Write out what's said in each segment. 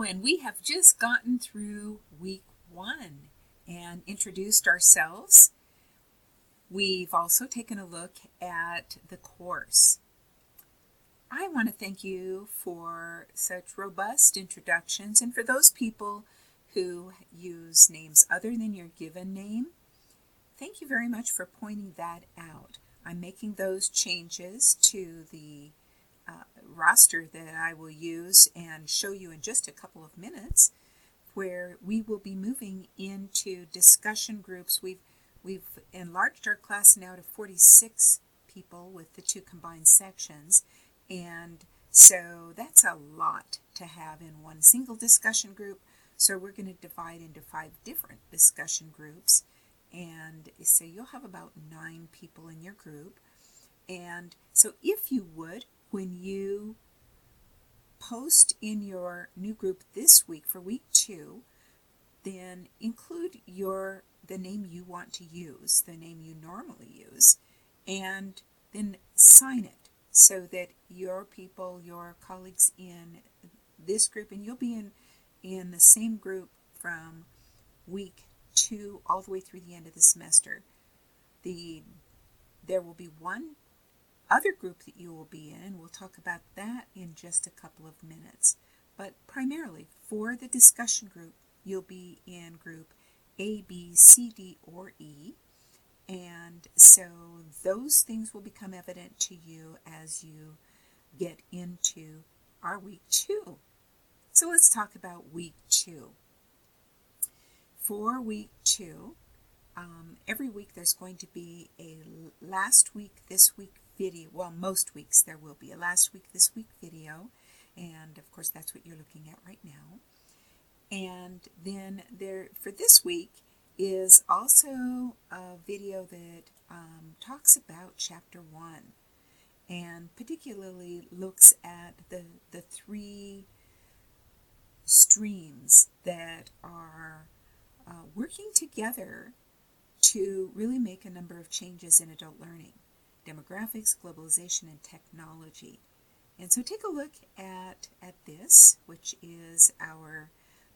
And we have just gotten through week 1 and introduced ourselves. We've also taken a look at the course. I want to thank you for such robust introductions, and for those people who use names other than your given name, thank you very much for pointing that out. I'm making those changes to the roster that I will use and show you in just a couple of minutes, where we will be moving into discussion groups. We've enlarged our class now to 46 people with the 2 combined sections, and so that's a lot to have in one single discussion group. So we're going to divide into 5 different discussion groups, and so you'll have about 9 people in your group. And so if you would, when you post in your new group this week for week 2, then include the name you want to use, the name you normally use, and then sign it so that your people, your colleagues in this group, and you'll be in the same group from week 2 all the way through the end of the semester. There will be one other group that you will be in, and we'll talk about that in just a couple of minutes. But primarily for the discussion group, you'll be in group A, B, C, D, or E. And so those things will become evident to you as you get into our week 2. So let's talk about week 2. For week 2, every week there's going to be a last week, this week video. Well, most weeks there will be a last week, this week video. And of course that's what you're looking at right now. And then there, for this week, is also a video that talks about chapter 1 and particularly looks at the 3 streams that are working together to really make a number of changes in adult learning: demographics, globalization, and technology. And so take a look at this, which is our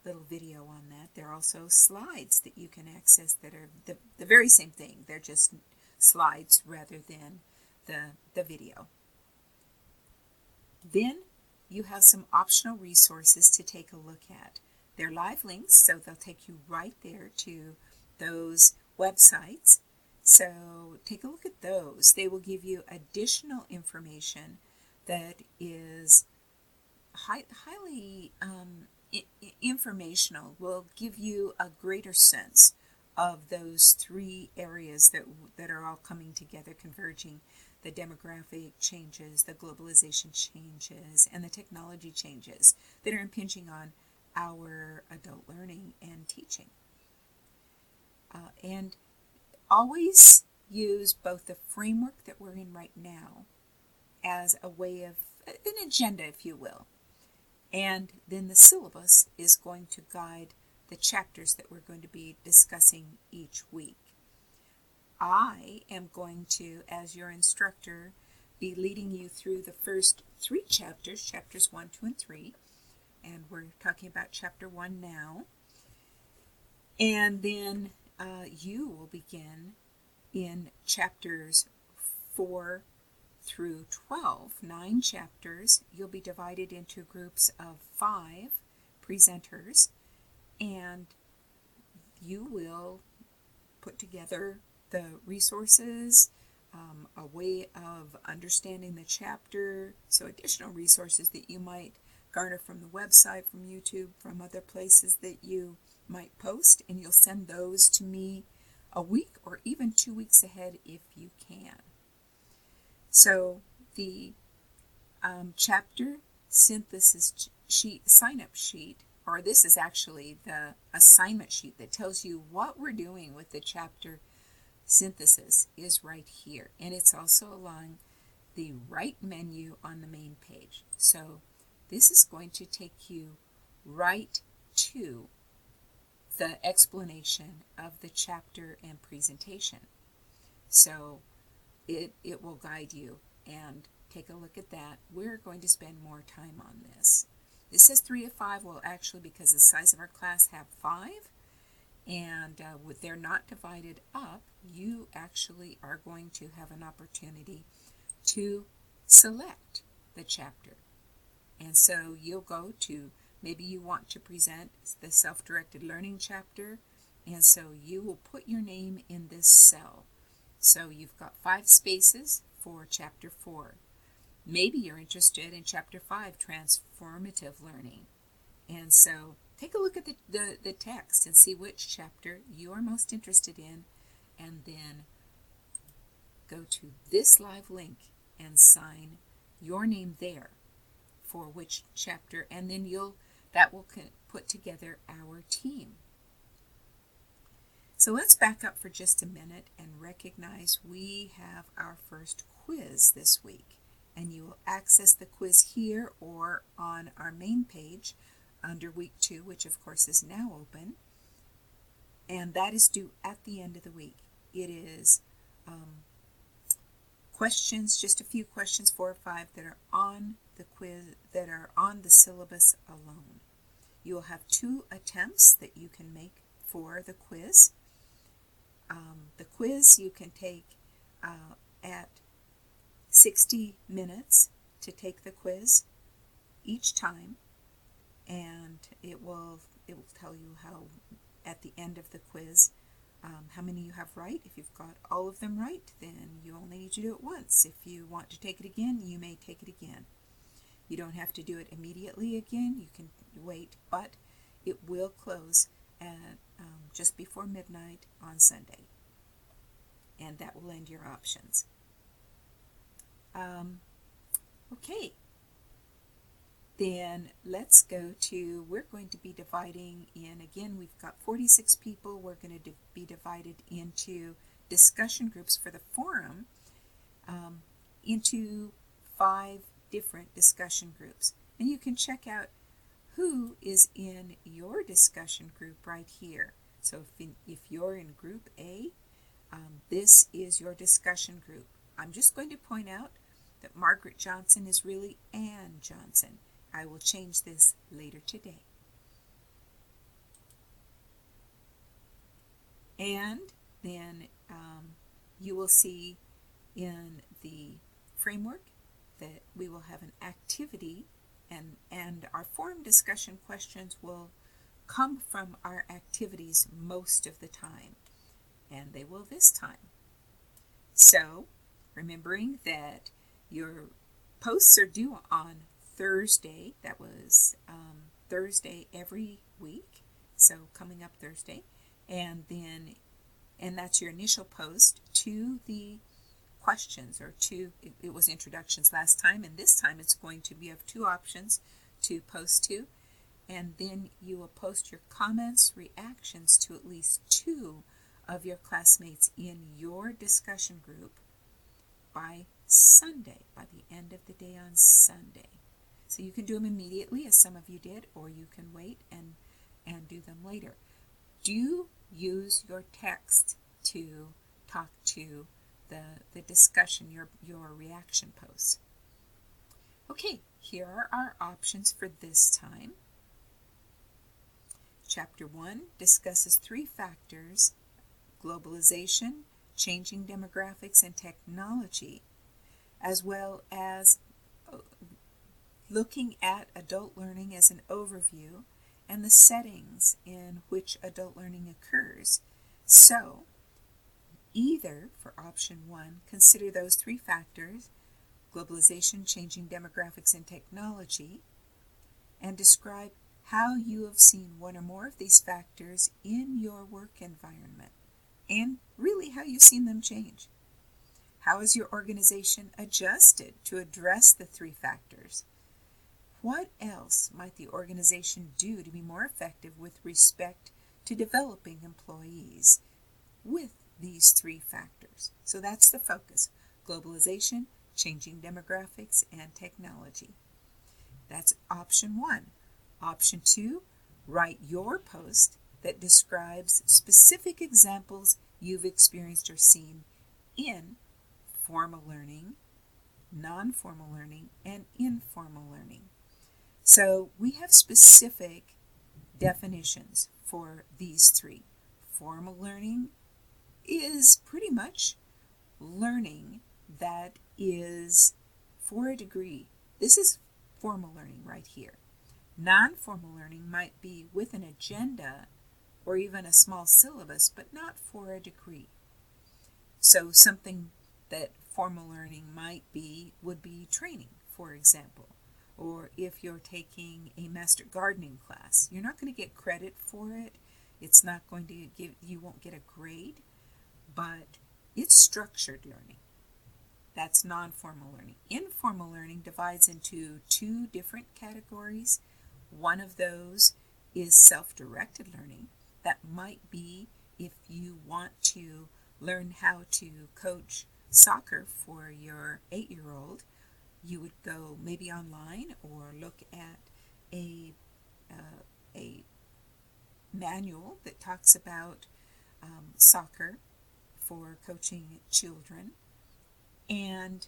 little video on that. There are also slides that you can access that are the very same thing. They're just slides rather than the video. Then you have some optional resources to take a look at. They're live links, so they'll take you right there to those websites. So take a look at those. They will give you additional information that is highly informational, will give you a greater sense of those 3 areas that are all coming together, converging: the demographic changes, the globalization changes, and the technology changes that are impinging on our adult learning and teaching. And always use both the framework that we're in right now as a way of an agenda, if you will, and then the syllabus is going to guide the chapters that we're going to be discussing each week. I am going to, as your instructor, be leading you through the first 3 chapters, chapters 1, 2, and 3, and we're talking about chapter 1 now. And then you will begin in chapters 4 through 12, 9 chapters. You'll be divided into groups of 5 presenters, and you will put together the resources, a way of understanding the chapter, so additional resources that you might garner from the website, from YouTube, from other places that you might post, and you'll send those to me a week or even 2 weeks ahead if you can. So the chapter synthesis sheet, sign-up sheet, or this is actually the assignment sheet that tells you what we're doing with the chapter synthesis, is right here. And it's also along the right menu on the main page. So this is going to take you right to the explanation of the chapter and presentation. So it will guide you, and take a look at that. We're going to spend more time on this. This says 3 to 5, well, actually, because the size of our class have 5, and they're not divided up, you actually are going to have an opportunity to select the chapter. And so you'll go to, maybe you want to present the self-directed learning chapter, and so you will put your name in this cell. So you've got 5 spaces for chapter 4. Maybe you're interested in chapter 5, transformative learning. And so take a look at the text and see which chapter you are most interested in, and then go to this live link and sign your name there for which chapter, and then that will put together our team. So let's back up for just a minute and recognize we have our first quiz this week, and you will access the quiz here or on our main page under week 2, which of course is now open, and that is due at the end of the week. It is questions, just a few questions, 4 or 5, that are on the quiz, that are on the syllabus alone. You will have 2 attempts that you can make for the quiz. The quiz you can take at 60 minutes to take the quiz each time, and it will tell you how at the end of the quiz how many you have right. If you've got all of them right, then you only need to do it once. If you want to take it again, you may take it again. You don't have to do it immediately again. You can wait, but it will close at just before midnight on Sunday, and that will end your options. Okay, then let's go to, we're going to be dividing in, again, we've got 46 people. We're going to be divided into discussion groups for the forum, into 5 different discussion groups. And you can check out who is in your discussion group right here. So if you're in group A, this is your discussion group. I'm just going to point out that Margaret Johnson is really Ann Johnson. I will change this later today. And then you will see in the framework that we will have an activity, and our forum discussion questions will come from our activities most of the time, and they will this time. So, remembering that your posts are due on Thursday. That was Thursday every week, so coming up Thursday, and that's your initial post to the questions, or to, it was introductions last time, and this time it's going to be, you have 2 options to post to, and then you will post your comments, reactions to at least 2 of your classmates in your discussion group by Sunday, by the end of the day on Sunday. So you can do them immediately, as some of you did, or you can wait and do them later. Do use your text to talk to the discussion, your reaction posts. Okay, here are our options for this time. Chapter 1 discusses 3 factors: globalization, changing demographics, and technology, as well as looking at adult learning as an overview and the settings in which adult learning occurs. So, either for option 1, consider those 3 factors: globalization, changing demographics, and technology, and describe how you have seen one or more of these factors in your work environment, and really how you've seen them change. How has your organization adjusted to address the 3 factors? What else might the organization do to be more effective with respect to developing employees with these 3 factors? So that's the focus: globalization, changing demographics, and technology. That's option 1. Option 2, write your post that describes specific examples you've experienced or seen in formal learning, non-formal learning, and informal learning. So we have specific definitions for these three. Formal learning is pretty much learning that is for a degree. This is formal learning right here. Non-formal learning might be with an agenda or even a small syllabus, but not for a degree. So something that formal learning might be would be training, for example. Or if you're taking a master gardening class, you're not going to get credit for it. It's not going to give, you won't get a grade, but it's structured learning. That's non-formal learning. Informal learning divides into two different categories. One of those is self-directed learning. That might be if you want to learn how to coach soccer for your 8-year-old, you would go maybe online or look at a manual that talks about soccer for coaching children, and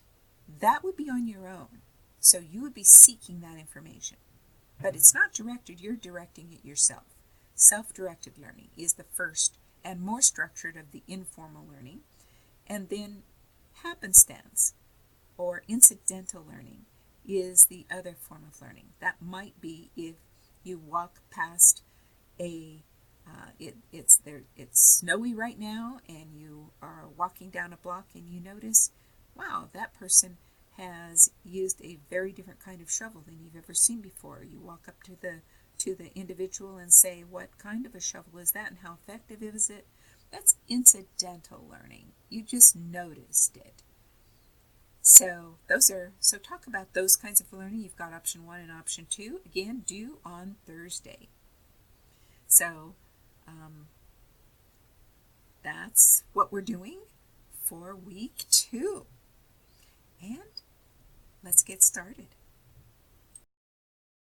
that would be on your own. So you would be seeking that information. But it's not directed, you're directing it yourself. Self-directed learning is the first and more structured of the informal learning. And then happenstance or incidental learning is the other form of learning. That might be if you walk past it's snowy right now and you are walking down a block and you notice, wow, that person has used a very different kind of shovel than you've ever seen before. You walk up to the individual and say, what kind of a shovel is that and how effective is it? That's incidental learning. You just noticed it. So talk about those kinds of learning. You've got option 1 and option 2. Again, due on Thursday. So that's what we're doing for week 2. And let's get started.